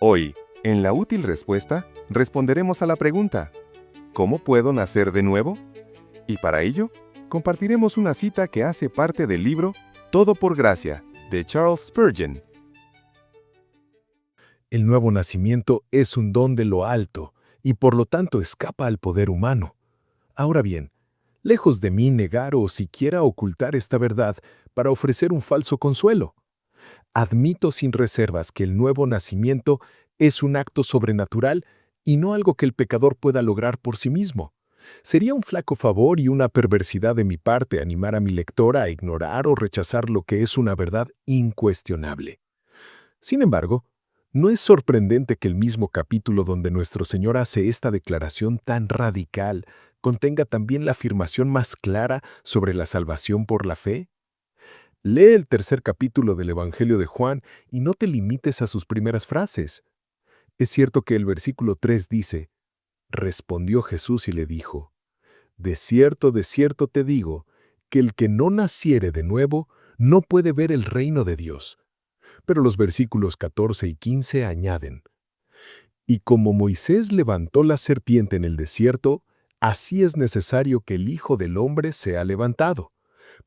Hoy, en la útil respuesta, responderemos a la pregunta, ¿cómo puedo nacer de nuevo? Y para ello, compartiremos una cita que hace parte del libro Todo por Gracia, de Charles Spurgeon. El nuevo nacimiento es un don de lo alto y por lo tanto escapa al poder humano. Ahora bien, lejos de mí negar o siquiera ocultar esta verdad para ofrecer un falso consuelo. Admito sin reservas que el nuevo nacimiento es un acto sobrenatural y no algo que el pecador pueda lograr por sí mismo. Sería un flaco favor y una perversidad de mi parte animar a mi lector a ignorar o rechazar lo que es una verdad incuestionable. Sin embargo, ¿no es sorprendente que el mismo capítulo donde nuestro Señor hace esta declaración tan radical contenga también la afirmación más clara sobre la salvación por la fe? Lee el tercer capítulo del Evangelio de Juan y no te limites a sus primeras frases. Es cierto que el versículo 3 dice, respondió Jesús y le dijo, de cierto te digo, que el que no naciere de nuevo no puede ver el reino de Dios. Pero los versículos 14 y 15 añaden, y como Moisés levantó la serpiente en el desierto, así es necesario que el Hijo del Hombre sea levantado,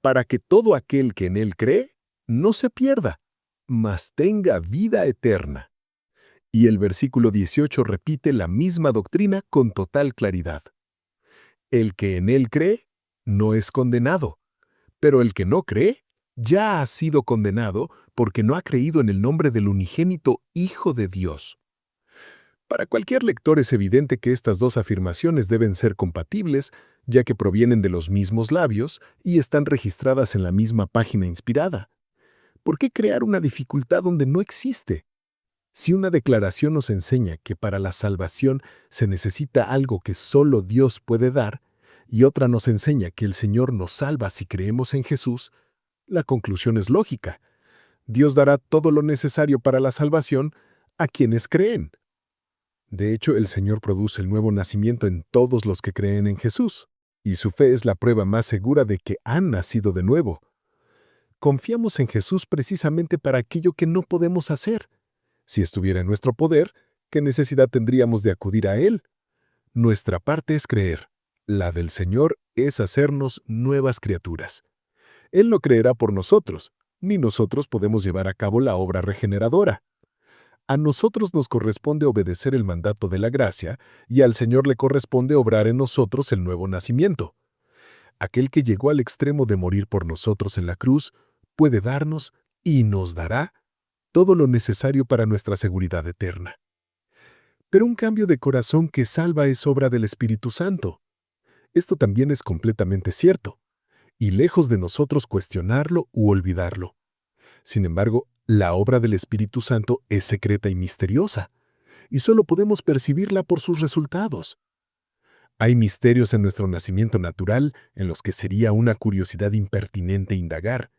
para que todo aquel que en él cree no se pierda, mas tenga vida eterna. Y el versículo 18 repite la misma doctrina con total claridad. El que en él cree no es condenado, pero el que no cree ya ha sido condenado porque no ha creído en el nombre del unigénito Hijo de Dios. Para cualquier lector es evidente que estas dos afirmaciones deben ser compatibles, ya que provienen de los mismos labios y están registradas en la misma página inspirada. ¿Por qué crear una dificultad donde no existe? Si una declaración nos enseña que para la salvación se necesita algo que solo Dios puede dar, y otra nos enseña que el Señor nos salva si creemos en Jesús, la conclusión es lógica. Dios dará todo lo necesario para la salvación a quienes creen. De hecho, el Señor produce el nuevo nacimiento en todos los que creen en Jesús, y su fe es la prueba más segura de que han nacido de nuevo. Confiamos en Jesús precisamente para aquello que no podemos hacer. Si estuviera en nuestro poder, ¿qué necesidad tendríamos de acudir a Él? Nuestra parte es creer. La del Señor es hacernos nuevas criaturas. Él no creerá por nosotros, ni nosotros podemos llevar a cabo la obra regeneradora. A nosotros nos corresponde obedecer el mandato de la gracia y al Señor le corresponde obrar en nosotros el nuevo nacimiento. Aquel que llegó al extremo de morir por nosotros en la cruz puede darnos y nos dará todo lo necesario para nuestra seguridad eterna. Pero un cambio de corazón que salva es obra del Espíritu Santo. Esto también es completamente cierto, y lejos de nosotros cuestionarlo u olvidarlo. Sin embargo, la obra del Espíritu Santo es secreta y misteriosa, y solo podemos percibirla por sus resultados. Hay misterios en nuestro nacimiento natural en los que sería una curiosidad impertinente indagar,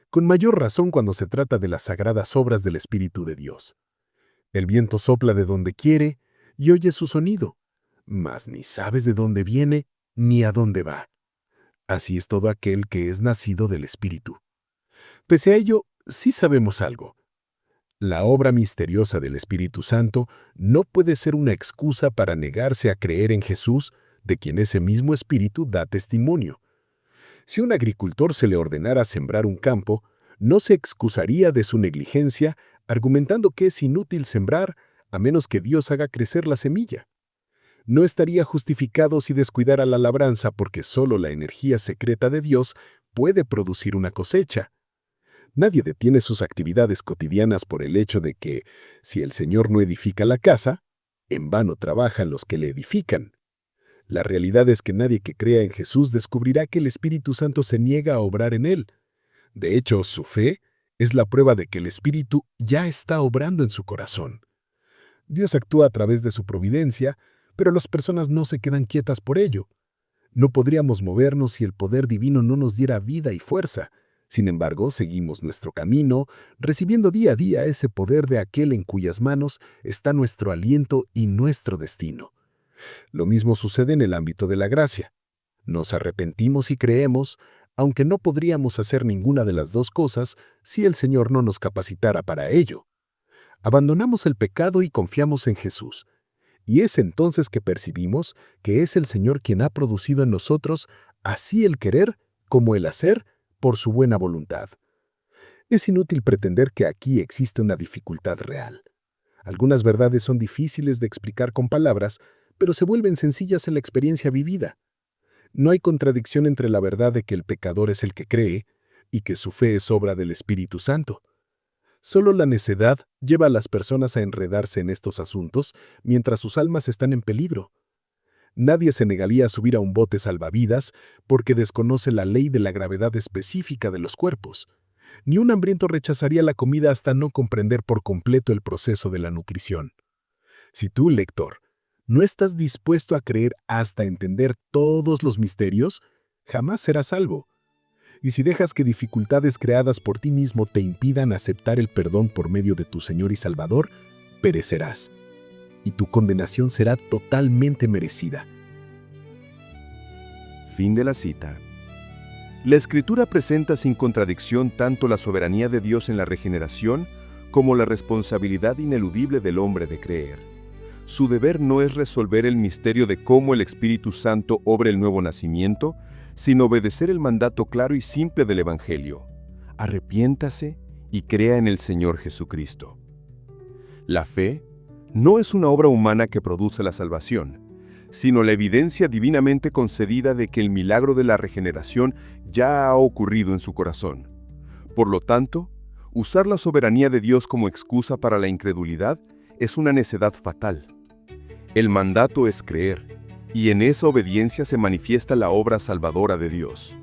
con mayor razón cuando se trata de las sagradas obras del Espíritu de Dios. El viento sopla de donde quiere y oyes su sonido, mas ni sabes de dónde viene ni a dónde va. Así es todo aquel que es nacido del Espíritu. Pese a ello, sí sabemos algo. La obra misteriosa del Espíritu Santo no puede ser una excusa para negarse a creer en Jesús, de quien ese mismo Espíritu da testimonio. Si un agricultor se le ordenara sembrar un campo, no se excusaría de su negligencia argumentando que es inútil sembrar a menos que Dios haga crecer la semilla. No estaría justificado si descuidara la labranza porque solo la energía secreta de Dios puede producir una cosecha. Nadie detiene sus actividades cotidianas por el hecho de que, si el Señor no edifica la casa, en vano trabajan los que le edifican. La realidad es que nadie que crea en Jesús descubrirá que el Espíritu Santo se niega a obrar en él. De hecho, su fe es la prueba de que el Espíritu ya está obrando en su corazón. Dios actúa a través de su providencia, pero las personas no se quedan quietas por ello. No podríamos movernos si el poder divino no nos diera vida y fuerza. Sin embargo, seguimos nuestro camino, recibiendo día a día ese poder de aquel en cuyas manos está nuestro aliento y nuestro destino. Lo mismo sucede en el ámbito de la gracia. Nos arrepentimos y creemos, aunque no podríamos hacer ninguna de las dos cosas si el Señor no nos capacitara para ello. Abandonamos el pecado y confiamos en Jesús. Y es entonces que percibimos que es el Señor quien ha producido en nosotros así el querer como el hacer por su buena voluntad. Es inútil pretender que aquí existe una dificultad real. Algunas verdades son difíciles de explicar con palabras, pero se vuelven sencillas en la experiencia vivida. No hay contradicción entre la verdad de que el pecador es el que cree y que su fe es obra del Espíritu Santo. Solo la necedad lleva a las personas a enredarse en estos asuntos mientras sus almas están en peligro. Nadie se negaría a subir a un bote salvavidas porque desconoce la ley de la gravedad específica de los cuerpos. Ni un hambriento rechazaría la comida hasta no comprender por completo el proceso de la nutrición. Si tú, lector, no estás dispuesto a creer hasta entender todos los misterios, jamás serás salvo. Y si dejas que dificultades creadas por ti mismo te impidan aceptar el perdón por medio de tu Señor y Salvador, perecerás. Y tu condenación será totalmente merecida. Fin de la cita. La Escritura presenta sin contradicción tanto la soberanía de Dios en la regeneración como la responsabilidad ineludible del hombre de creer. Su deber no es resolver el misterio de cómo el Espíritu Santo obra el nuevo nacimiento, sino obedecer el mandato claro y simple del Evangelio. Arrepiéntase y crea en el Señor Jesucristo. La fe no es una obra humana que produce la salvación, sino la evidencia divinamente concedida de que el milagro de la regeneración ya ha ocurrido en su corazón. Por lo tanto, usar la soberanía de Dios como excusa para la incredulidad es una necedad fatal. El mandato es creer, y en esa obediencia se manifiesta la obra salvadora de Dios.